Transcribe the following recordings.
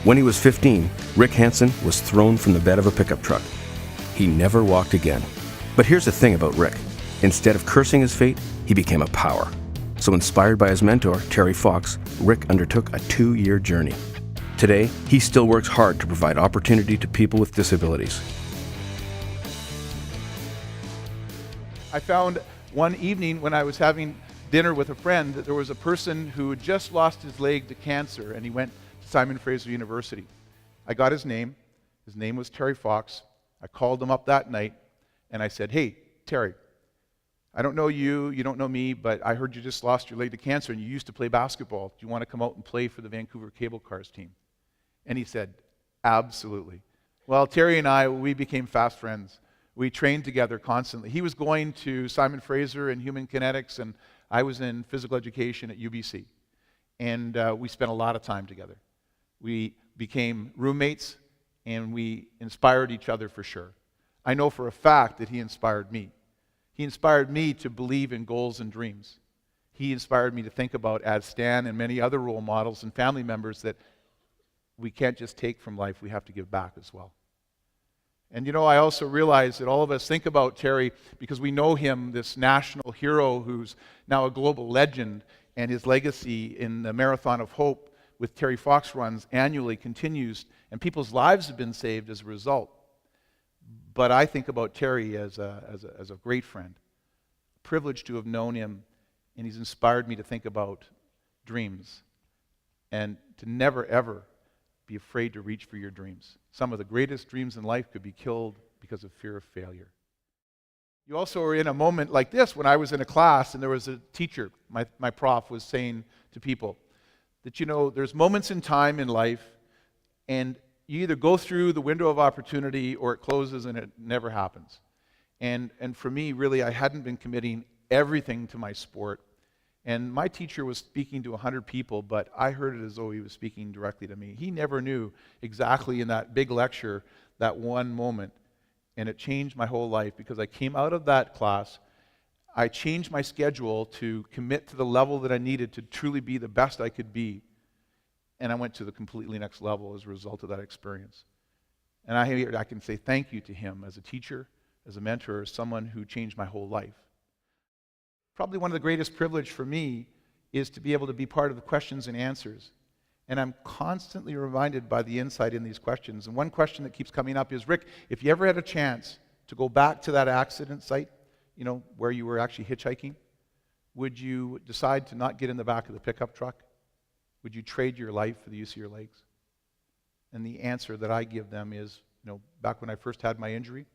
When he was 15, Rick Hansen was thrown from the bed of a pickup truck. He never walked again. But here's the thing about Rick. Instead of cursing his fate, he became a power. So inspired by his mentor, Terry Fox, Rick undertook a 2-year journey. Today, he still works hard to provide opportunity to people with disabilities. I found one evening when I was having dinner with a friend that there was a person who had just lost his leg to cancer, and he went to Simon Fraser University. I got his name. His name was Terry Fox. I called him up that night, and I said, "Hey, Terry, I don't know you, you don't know me, but I heard you just lost your leg to cancer, and you used to play basketball. Do you want to come out and play for the Vancouver Cable Cars team?" And he said, "Absolutely." Well, Terry and I, we became fast friends. We trained together constantly. He was going to Simon Fraser in human kinetics, and I was in physical education at UBC. And we spent a lot of time together. We became roommates, and we inspired each other for sure. I know for a fact that he inspired me. He inspired me to believe in goals and dreams. He inspired me to think about, as Stan and many other role models and family members, that we can't just take from life, we have to give back as well. And you know, I also realize that all of us think about Terry because we know him, this national hero who's now a global legend, and his legacy in the Marathon of Hope with Terry Fox runs annually continues, and people's lives have been saved as a result. But I think about Terry as a great friend, privileged to have known him, and he's inspired me to think about dreams and to never, ever be afraid to reach for your dreams. Some of the greatest dreams in life could be killed because of fear of failure. You also are in a moment like this when I was in a class and there was a teacher, my prof, was saying to people that, you know, there's moments in time in life and you either go through the window of opportunity or it closes and it never happens. And for me, really, I hadn't been committing everything to my sport. And my teacher was speaking to 100 people, but I heard it as though he was speaking directly to me. He never knew exactly in that big lecture that one moment, and it changed my whole life because I came out of that class, I changed my schedule to commit to the level that I needed to truly be the best I could be, and I went to the completely next level as a result of that experience. And I can say thank you to him as a teacher, as a mentor, as someone who changed my whole life. Probably one of the greatest privilege for me is to be able to be part of the questions and answers. And I'm constantly reminded by the insight in these questions. And one question that keeps coming up is, Rick, if you ever had a chance to go back to that accident site, you know, where you were actually hitchhiking, would you decide to not get in the back of the pickup truck? Would you trade your life for the use of your legs? And the answer that I give them is, you know, back when I first had my injury,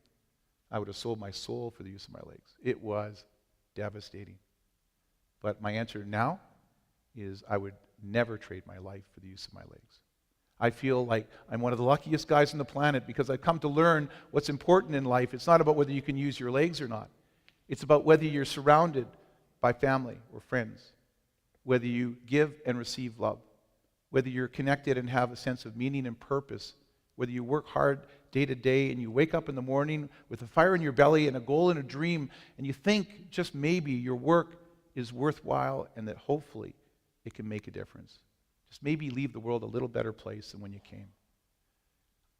I would have sold my soul for the use of my legs. It was devastating. But my answer now is I would never trade my life for the use of my legs. I feel like I'm one of the luckiest guys on the planet because I've come to learn what's important in life. It's not about whether you can use your legs or not. It's about whether you're surrounded by family or friends, whether you give and receive love, whether you're connected and have a sense of meaning and purpose, whether you work hard day to day and you wake up in the morning with a fire in your belly and a goal and a dream, and you think just maybe your work is worthwhile and that hopefully it can make a difference. Just maybe leave the world a little better place than when you came.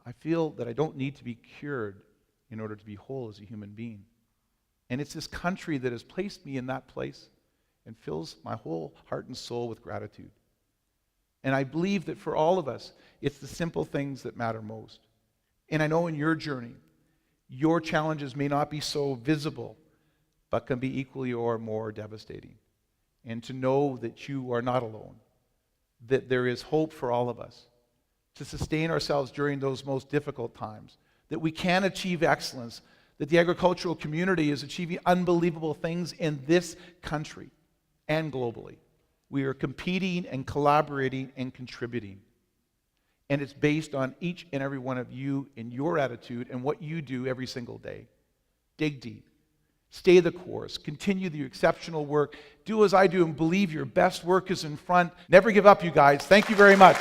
I feel that I don't need to be cured in order to be whole as a human being. And it's this country that has placed me in that place and fills my whole heart and soul with gratitude. And I believe that for all of us, it's the simple things that matter most. And I know in your journey, your challenges may not be so visible, but can be equally or more devastating. And to know that you are not alone, that there is hope for all of us, to sustain ourselves during those most difficult times, that we can achieve excellence, that the agricultural community is achieving unbelievable things in this country and globally. We are competing and collaborating and contributing. And it's based on each and every one of you and your attitude and what you do every single day. Dig deep. Stay the course. Continue the exceptional work. Do as I do and believe your best work is in front. Never give up, you guys. Thank you very much.